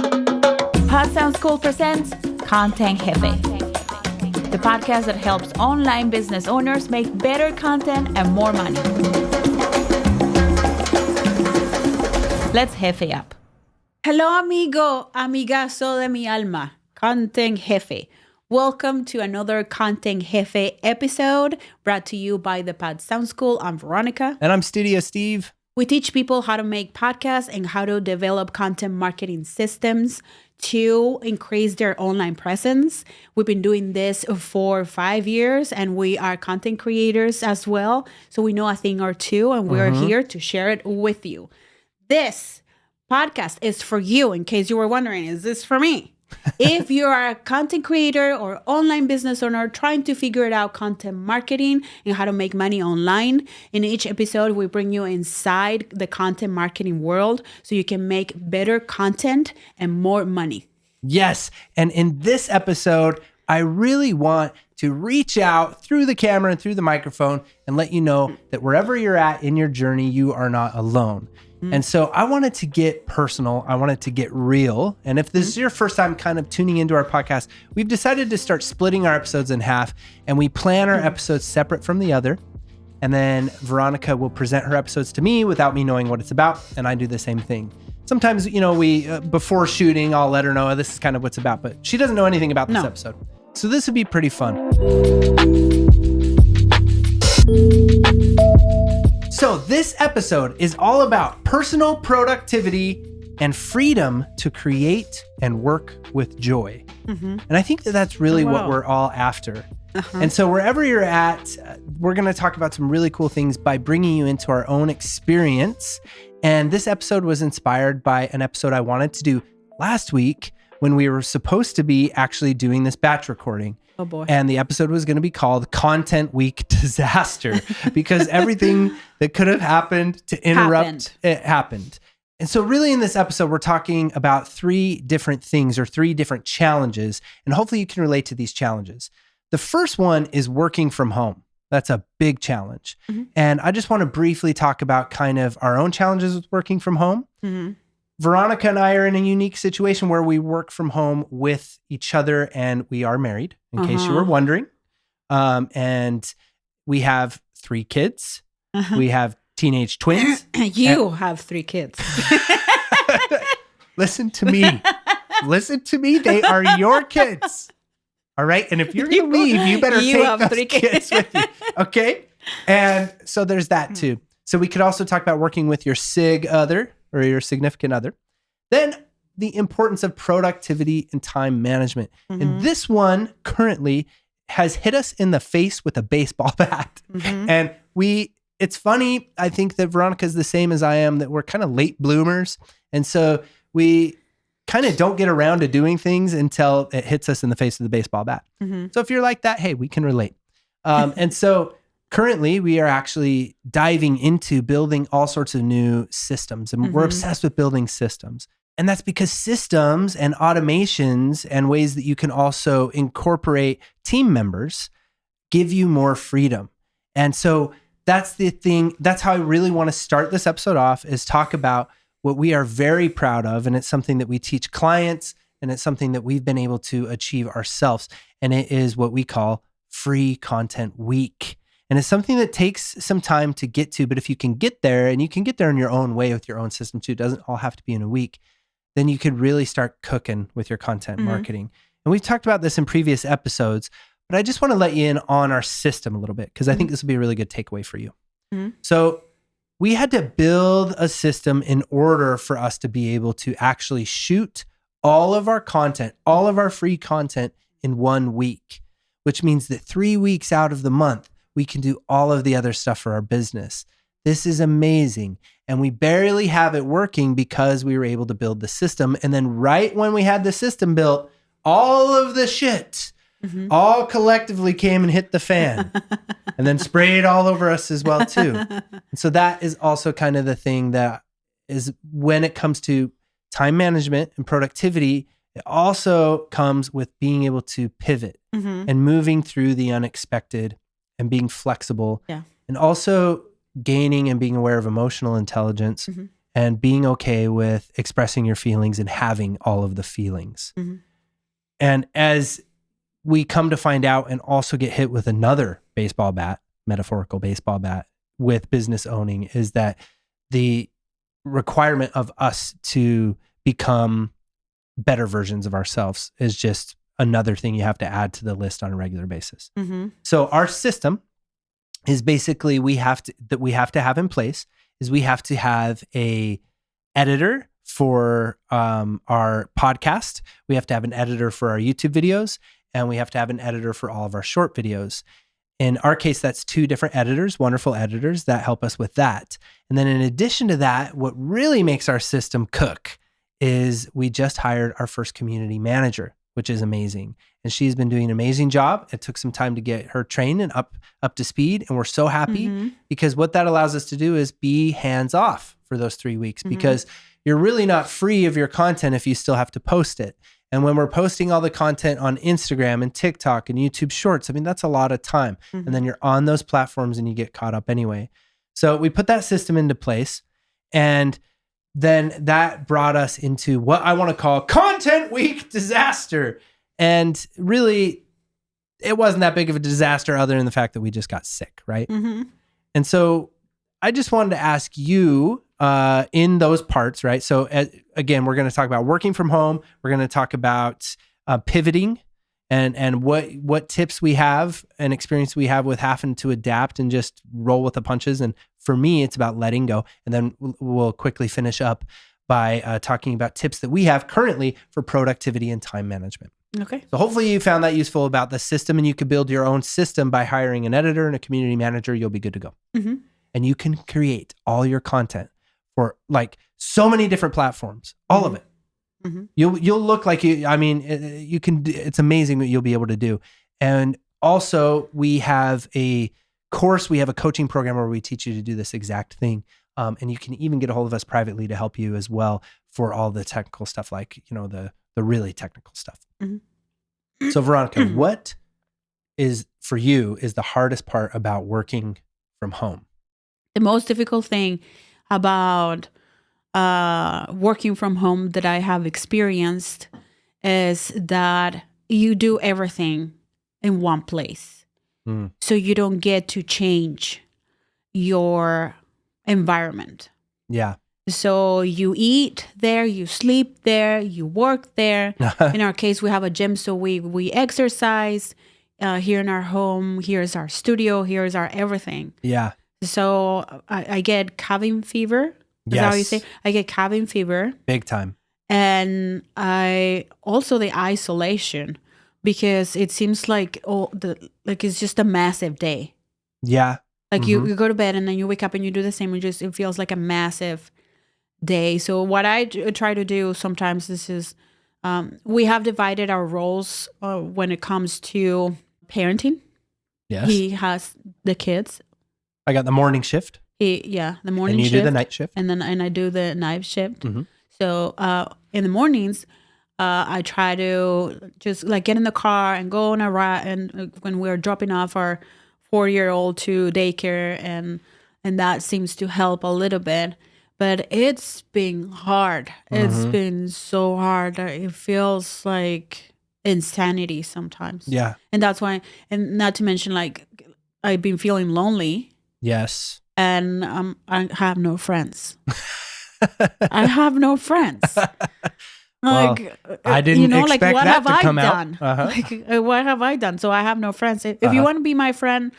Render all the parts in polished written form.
Pod Sound School presents Content Jefe, the podcast that helps online business owners make better content and more money. Let's jefe up. Hello, amigo, amigazo de mi alma, Content Jefe. Welcome to another Content Jefe episode brought to you by the Pod Sound School. I'm Veronica. And I'm Studio Steve. We teach people how to make podcasts and how to develop content marketing systems to increase their online presence. We've been doing this for 5 years and we are content creators as well. So we know a thing or two and we're here to share it with you. This podcast is for you in case you were wondering, is this for me? If you are a content creator or online business owner trying to figure out content marketing and how to make money online, in each episode, we bring you inside the content marketing world so you can make better content and more money. Yes. And in this episode, I really want to reach out through the camera and through the microphone and let you know that wherever you're at in your journey, you are not alone. And so I wanted to get personal. I wanted to get real. And if this is your first time kind of tuning into our podcast, we've decided to start splitting our episodes in half, and we plan our episodes separate from the other. And then Veronica will present her episodes to me without me knowing what it's about. And I do the same thing. Sometimes, we before shooting, I'll let her know this is kind of what's about, but she doesn't know anything about this episode. So this would be pretty fun. So this episode is all about personal productivity and freedom to create and work with joy. And I think that that's really what we're all after. And so wherever you're at, we're going to talk about some really cool things by bringing you into our own experience. And this episode was inspired by an episode I wanted to do last week when we were supposed to be actually doing this batch recording. Oh boy. And the episode was going to be called Content Week Disaster because everything that could have happened to interrupt it happened. And so really in this episode, we're talking about 3 different things or 3 different challenges. And hopefully you can relate to these challenges. The first one is working from home. That's a big challenge. And I just want to briefly talk about kind of our own challenges with working from home. Veronica and I are in a unique situation where we work from home with each other and we are married, in case you were wondering. And we have 3 kids. We have teenage twins. You have 3 kids. Listen to me. Listen to me. They are your kids. All right. And if you're going to leave, you better take those kids with you. Okay. And so there's that too. So we could also talk about working with your sig other or your significant other. Then the importance of productivity and time management. And this one currently has hit us in the face with a baseball bat. And it's funny, I think that Veronica is the same as I am, that we're kind of late bloomers. And so we kind of don't get around to doing things until it hits us in the face with the baseball bat. So if you're like that, hey, we can relate. And so currently, we are actually diving into building all sorts of new systems, and we're obsessed with building systems. And that's because systems and automations and ways that you can also incorporate team members give you more freedom. And so that's the thing. That's how I really want to start this episode off, is talk about what we are very proud of. And it's something that we teach clients, and it's something that we've been able to achieve ourselves. And it is what we call Free Content Week. And it's something that takes some time to get to, but if you can get there, and you can get there in your own way with your own system too, it doesn't all have to be in a week, then you could really start cooking with your content marketing. And we've talked about this in previous episodes, but I just want to let you in on our system a little bit, because I think this will be a really good takeaway for you. So we had to build a system in order for us to be able to actually shoot all of our content, all of our free content in 1 week, which means that 3 weeks out of the month, we can do all of the other stuff for our business. This is amazing. And we barely have it working because we were able to build the system. And then right when we had the system built, all of the shit all collectively came and hit the fan and then sprayed all over us as well too. And so that is also kind of the thing that is, when it comes to time management and productivity, it also comes with being able to pivot and moving through the unexpected and being flexible, and also gaining and being aware of emotional intelligence and being okay with expressing your feelings and having all of the feelings. Mm-hmm. And as we come to find out and also get hit with another baseball bat, metaphorical baseball bat, with business owning, is that the requirement of us to become better versions of ourselves is just another thing you have to add to the list on a regular basis. Mm-hmm. So our system is basically we have to have in place is we have to have a editor for our podcast. We have to have an editor for our YouTube videos, and we have to have an editor for all of our short videos. In our case, that's 2 different editors, wonderful editors that help us with that. And then in addition to that, what really makes our system cook is we just hired our first community manager, which is amazing. And she's been doing an amazing job. It took some time to get her trained and up to speed. And we're so happy because what that allows us to do is be hands off for those 3 weeks, because you're really not free of your content if you still have to post it. And when we're posting all the content on Instagram and TikTok and YouTube Shorts, I mean, that's a lot of time. And then you're on those platforms and you get caught up anyway. So we put that system into place. And then that brought us into what I want to call Content Week disaster. And really, it wasn't that big of a disaster other than the fact that we just got sick, right? And so I just wanted to ask you in those parts, right? So again, we're going to talk about working from home. We're going to talk about pivoting and what tips we have and experience we have with having to adapt and just roll with the punches. And for me, it's about letting go. And then we'll quickly finish up by talking about tips that we have currently for productivity and time management. Okay. So hopefully you found that useful about the system, and you could build your own system by hiring an editor and a community manager. You'll be good to go. And you can create all your content for like so many different platforms, all of it. You'll look like you can, it's amazing what you'll be able to do. And also we have a course, we have a coaching program where we teach you to do this exact thing. And you can even get a hold of us privately to help you as well for all the technical stuff, like, the really technical stuff. So Veronica, what is for you is the hardest part about working from home? The most difficult thing about working from home that I have experienced is that you do everything in one place. So you don't get to change your environment. Yeah. So you eat there, you sleep there, you work there. In our case, we have a gym, so we exercise here in our home. Here's our studio. Here's our everything. Yeah. So I get cabin fever. Is that how you say? I get cabin fever. Big time. And I also the isolation, because it seems like it's just a massive day. Yeah. Like you go to bed and then you wake up and you do the same. It feels like a massive day. So what I try to do sometimes is we have divided our roles when it comes to parenting. Yes. He has the kids. I got the morning shift. The morning shift. And you do the night shift. And I do the night shift. So in the mornings, I try to just like get in the car and go on a ride. And when we're dropping off our 4-year-old to daycare, and that seems to help a little bit. But it's been hard. It's been so hard. It feels like insanity sometimes. Yeah. And that's why, and not to mention, like, I've been feeling lonely. Yes. And I have no friends. I have no friends. Like, well, I didn't expect like, what that have to come I out. done? Like, what have I done? So I have no friends. If you want to be my friend,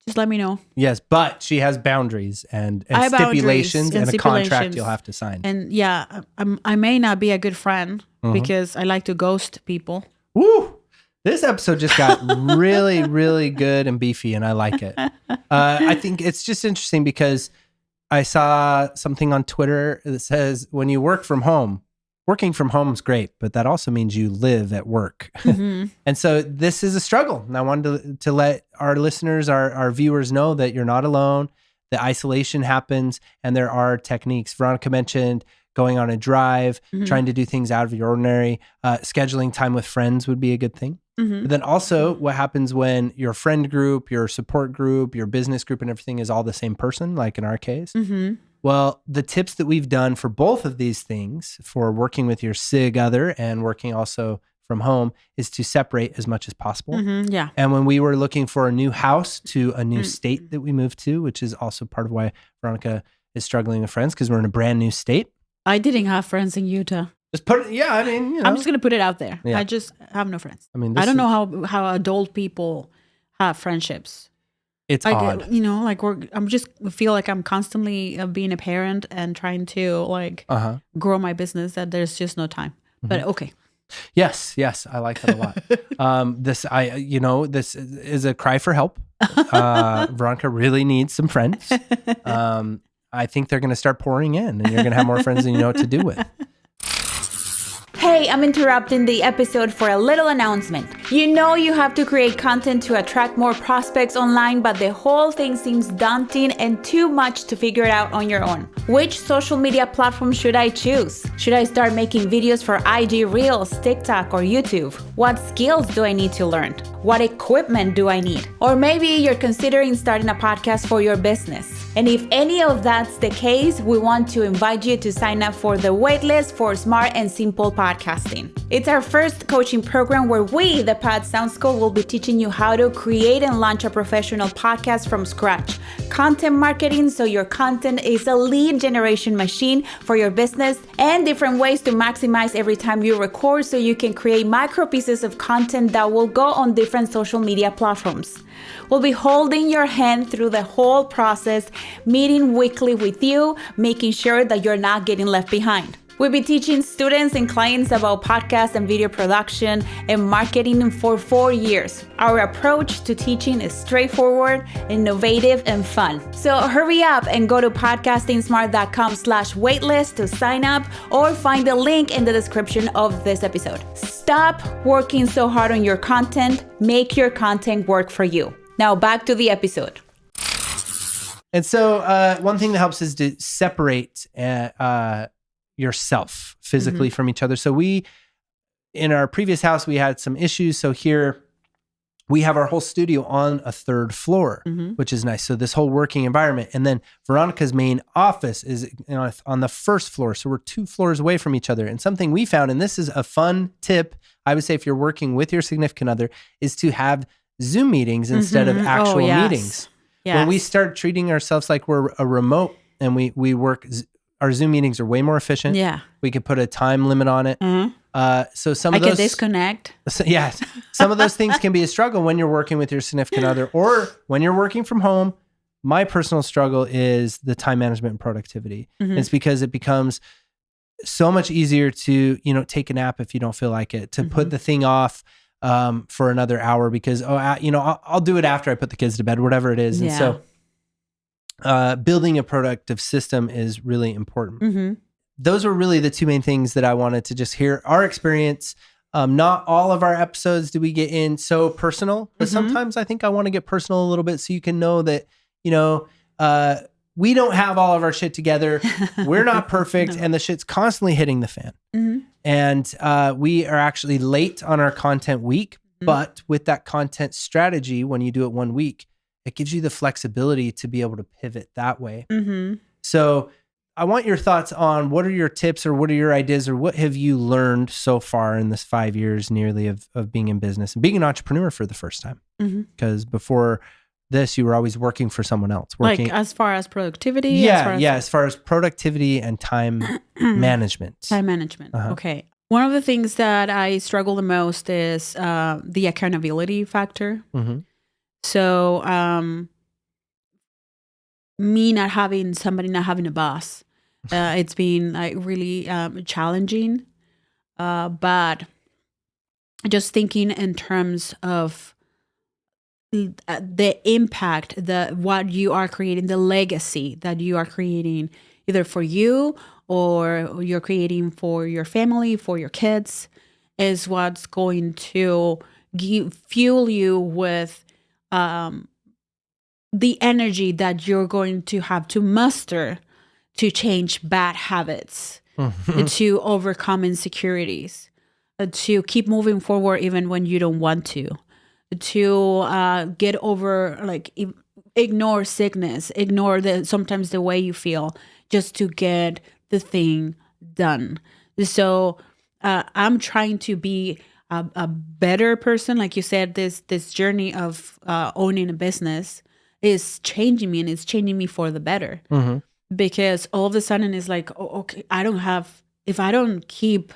just let me know. Yes, but she has boundaries and stipulations and a contract you'll have to sign. And yeah, I may not be a good friend because I like to ghost people. Woo! This episode just got really, really good and beefy, and I like it. I think it's just interesting because I saw something on Twitter that says when you work from home, working from home is great, but that also means you live at work. And so this is a struggle. And I wanted to let our listeners, our viewers know that you're not alone, the isolation happens, and there are techniques. Veronica mentioned going on a drive, trying to do things out of the ordinary, scheduling time with friends would be a good thing. But then also what happens when your friend group, your support group, your business group and everything is all the same person, like in our case, Well, the tips that we've done for both of these things, for working with your sig other and working also from home, is to separate as much as possible. Yeah. And when we were looking for a new house to a new state that we moved to, which is also part of why Veronica is struggling with friends, because we're in a brand new state. I didn't have friends in Utah. Just put it, I mean, I'm just going to put it out there. Yeah. I just have no friends. I mean, I don't know how adult people have friendships. It's odd. I'm just feel like I'm constantly being a parent and trying to grow my business, that there's just no time. But okay. Yes, I like that a lot. This is a cry for help. Veronica really needs some friends. I think they're going to start pouring in, and you're going to have more friends than you know what to do with. Hey, I'm interrupting the episode for a little announcement. You know you have to create content to attract more prospects online, but the whole thing seems daunting and too much to figure it out on your own. Which social media platform should I choose? Should I start making videos for IG Reels, TikTok, or YouTube? What skills do I need to learn? What equipment do I need? Or maybe you're considering starting a podcast for your business. And if any of that's the case, we want to invite you to sign up for the waitlist for Smart and Simple Podcasting. It's our first coaching program where we, the Pod Sound School, will be teaching you how to create and launch a professional podcast from scratch. Content marketing, so your content is a lead generation machine for your business, and different ways to maximize every time you record so you can create micro pieces of content that will go on different social media platforms. We'll be holding your hand through the whole process, meeting weekly with you, making sure that you're not getting left behind. We'll be teaching students and clients about podcast and video production and marketing for 4 years. Our approach to teaching is straightforward, innovative, and fun. So hurry up and go to podcastingsmart.com/waitlist to sign up, or find the link in the description of this episode. Stop working so hard on your content. Make your content work for you. Now back to the episode. And so one thing that helps is to separate yourself physically from each other. So in our previous house, we had some issues. So here we have our whole studio on a 3rd floor, which is nice. So this whole working environment. And then Veronica's main office is on the 1st floor. So we're 2 floors away from each other. And something we found, and this is a fun tip, I would say if you're working with your significant other, is to have Zoom meetings instead of actual meetings. Yes. When we start treating ourselves like we're a remote and we work, our Zoom meetings are way more efficient. Yeah. We could put a time limit on it. So some of I those... can disconnect. Yeah. Some of those things can be a struggle when you're working with your significant other or when you're working from home. My personal struggle is the time management and productivity. It's because it becomes so much easier to, take a nap if you don't feel like it, to put the thing off for another hour because, I'll do it after I put the kids to bed, whatever it is. And so building a productive system is really important. Those were really the 2 main things that I wanted to just hear our experience. Not all of our episodes do we get in so personal, but sometimes I think I want to get personal a little bit so you can know that, we don't have all of our shit together. We're not perfect. And the shit's constantly hitting the fan. And we are actually late on our content week. But with that content strategy, when you do it 1 week, it gives you the flexibility to be able to pivot that way. So I want your thoughts on what are your tips or what are your ideas or what have you learned so far in this 5 years nearly of being in business and being an entrepreneur for the first time? Because before this, you were always working for someone else. Like as far as productivity? As far as productivity and time management. Time management. Okay. One of the things that I struggle the most is the accountability factor. So me not having a boss, it's been like really challenging. But just thinking in terms of the impact, what you are creating, the legacy that you are creating, either for you or you're creating for your family, for your kids, is what's going to fuel you with the energy that you're going to have to muster to change bad habits, to overcome insecurities, to keep moving forward even when you don't want to get over, ignore sickness, ignore sometimes the way you feel. just to get the thing done. So I'm trying to be a better person. Like you said, this journey of owning a business is changing me, and it's changing me for the better. Mm-hmm. Because all of a sudden it's like, oh, okay, if I don't keep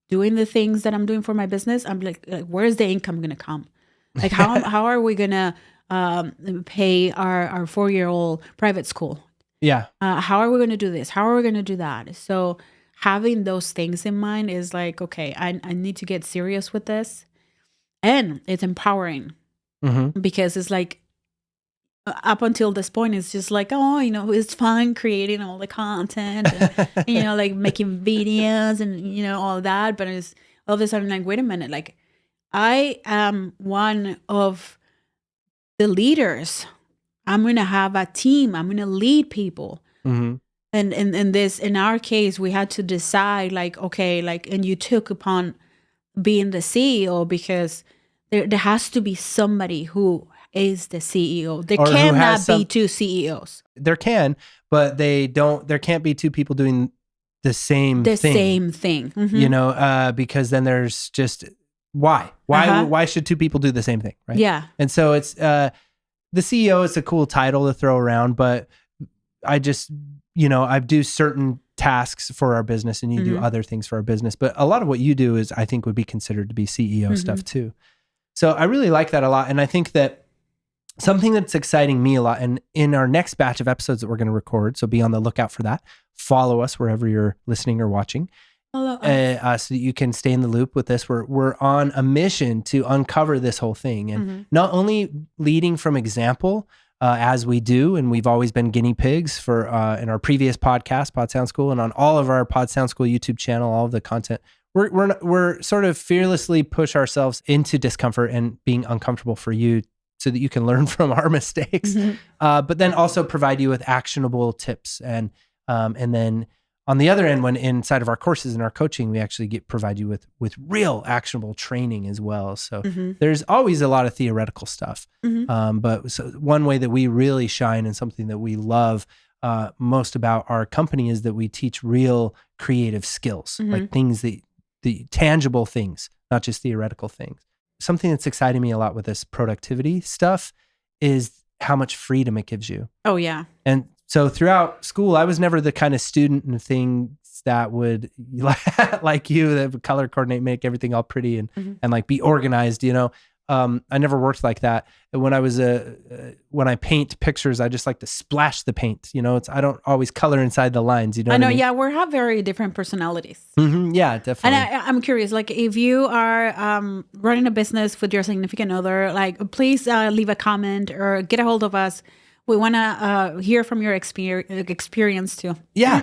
doing the things that I'm doing for my business, I'm like where's the income going to come? Like how are we going to pay our 4-year-old private school? Yeah. How are we going to do this? How are we going to do that? So having those things in mind is like, okay, I need to get serious with this. And it's empowering because it's like, up until this point, it's just like, oh, it's fun creating all the content and, like making videos and, all that. But it's all of a sudden like, wait a minute, like I am one of the leaders. I'm going to have a team. I'm going to lead people. Mm-hmm. And in our case, we had to decide like, okay, like, and you took upon being the CEO because there has to be somebody who is the CEO. There cannot be two CEOs. There can, but there can't be two people doing the same thing. Mm-hmm. Because then there's just, why should two people do the same thing? Right. Yeah. And so it's, the CEO is a cool title to throw around, but I just, I do certain tasks for our business and you do other things for our business. But a lot of what you do is, I think, would be considered to be CEO stuff too. So I really like that a lot. And I think that something that's exciting me a lot, and in our next batch of episodes that we're going to record, so be on the lookout for that. Follow us wherever you're listening or watching, so that you can stay in the loop with this. We're on a mission to uncover this whole thing, and not only leading from example as we do, and we've always been guinea pigs for in our previous podcast, Pod Sound School, and on all of our Pod Sound School YouTube channel, all of the content. We're sort of fearlessly push ourselves into discomfort and being uncomfortable for you, so that you can learn from our mistakes, but then also provide you with actionable tips. And then on the other end, when inside of our courses and our coaching, we actually provide you with real actionable training as well. So there's always a lot of theoretical stuff. But so one way that we really shine, and something that we love most about our company, is that we teach real creative skills, like things the tangible things, not just theoretical things. Something that's exciting me a lot with this productivity stuff is how much freedom it gives you. Oh, yeah. And so throughout school, I was never the kind of student and things that would, like you, that would color coordinate, make everything all pretty and like be organized, I never worked like that. When I was when I paint pictures, I just like to splash the paint. I don't always color inside the lines. I know. Yeah, we have very different personalities. Yeah, definitely. And I'm curious, like, if you are running a business with your significant other, like, please leave a comment or get a hold of us. We want to hear from your experience too. Yeah.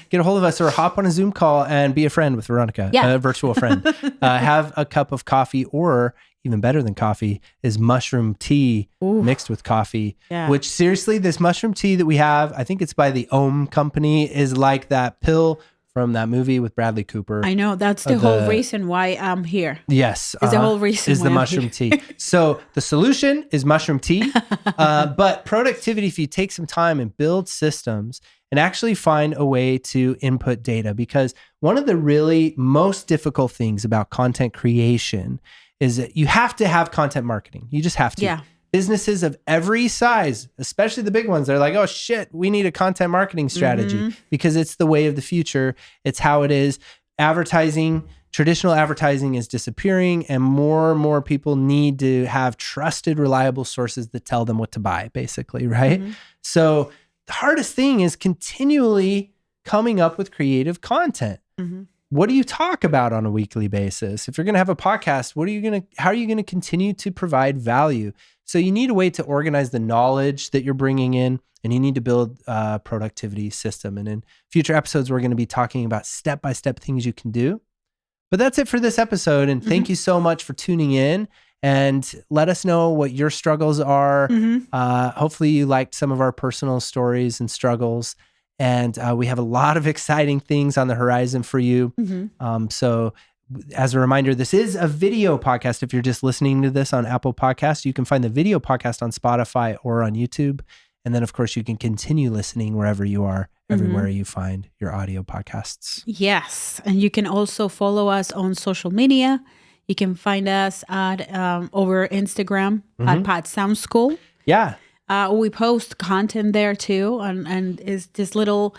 Get a hold of us or hop on a Zoom call and be a friend with Veronica, a virtual friend. Have a cup of coffee, or even better than coffee is mushroom tea mixed with coffee, which seriously, this mushroom tea that we have, I think it's by the Om Company, is like that pill from that movie with Bradley Cooper. I know. That's the whole reason why I'm here. Yes. Is the whole reason is the mushroom tea. So the solution is mushroom tea. But productivity, if you take some time and build systems and actually find a way to input data, because one of the really most difficult things about content creation is that you have to have content marketing. You just have to. Yeah. Businesses of every size, especially the big ones, they're like, oh shit, we need a content marketing strategy because it's the way of the future. It's how it is. Traditional advertising is disappearing, and more people need to have trusted, reliable sources that tell them what to buy, basically, right? So the hardest thing is continually coming up with creative content. What do you talk about on a weekly basis? If you're going to have a podcast, how are you going to continue to provide value? So you need a way to organize the knowledge that you're bringing in, and you need to build a productivity system. And in future episodes, we're going to be talking about step-by-step things you can do. But that's it for this episode. And thank you so much for tuning in, and let us know what your struggles are. Hopefully you liked some of our personal stories and struggles. And we have a lot of exciting things on the horizon for you. So as a reminder, this is a video podcast. If you're just listening to this on Apple Podcasts, you can find the video podcast on Spotify or on YouTube. And then, of course, you can continue listening wherever you are everywhere you find your audio podcasts. Yes. And you can also follow us on social media. You can find us at over Instagram at Pod Sound School. Yeah. We post content there too, and it's this little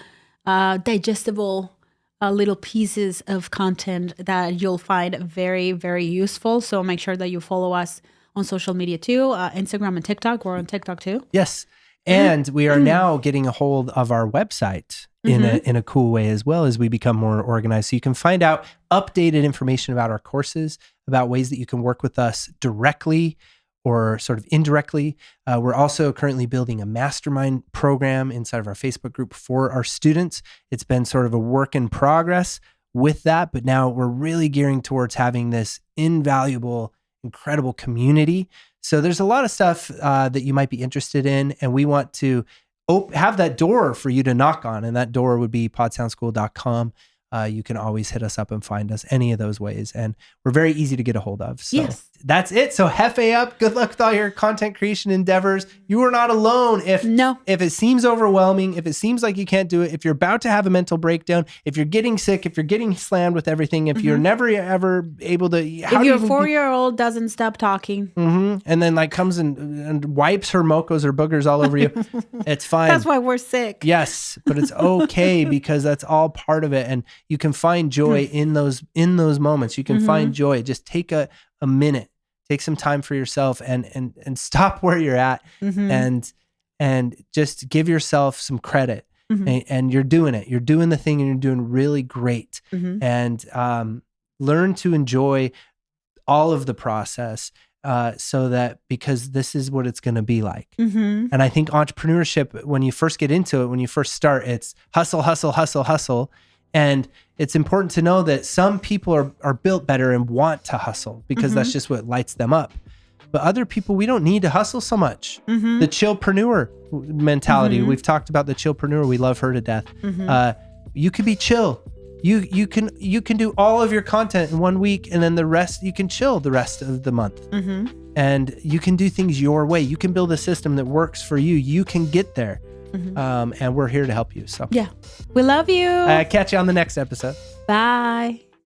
digestible little pieces of content that you'll find very, very useful. So make sure that you follow us on social media too, Instagram and TikTok. We're on TikTok too. Yes. And we are now getting a hold of our website in a cool way as well as we become more organized. So you can find out updated information about our courses, about ways that you can work with us directly or sort of indirectly. We're also currently building a mastermind program inside of our Facebook group for our students. It's been sort of a work in progress with that, but now we're really gearing towards having this invaluable, incredible community. So there's a lot of stuff that you might be interested in, and we want to have that door for you to knock on, and that door would be podsoundschool.com. You can always hit us up and find us any of those ways, and we're very easy to get a hold of. So that's it. So Hefe up. Good luck with all your content creation endeavors. You are not alone. If it seems overwhelming, if it seems like you can't do it, if you're about to have a mental breakdown, if you're getting sick, if you're getting slammed with everything, if you're never ever able to, if your 4-year-old doesn't stop talking, and then like comes and wipes her mocos or boogers all over you, it's fine. That's why we're sick. Yes, but it's okay because that's all part of it, and you can find joy in those moments. You can find joy. Just take a minute, take some time for yourself, and stop where you're at, and just give yourself some credit. And you're doing it. You're doing the thing, and you're doing really great. And learn to enjoy all of the process, so that because this is what it's going to be like. And I think entrepreneurship, when you first get into it, when you first start, it's hustle, hustle, hustle, hustle. And it's important to know that some people are built better and want to hustle because that's just what lights them up. But other people, we don't need to hustle so much. The chillpreneur mentality. We've talked about the chillpreneur. We love her to death. You can be chill. You can do all of your content in 1 week, and then the rest, you can chill the rest of the month. And you can do things your way. You can build a system that works for you. You can get there. And we're here to help you. So yeah, we love you. Catch you on the next episode. Bye.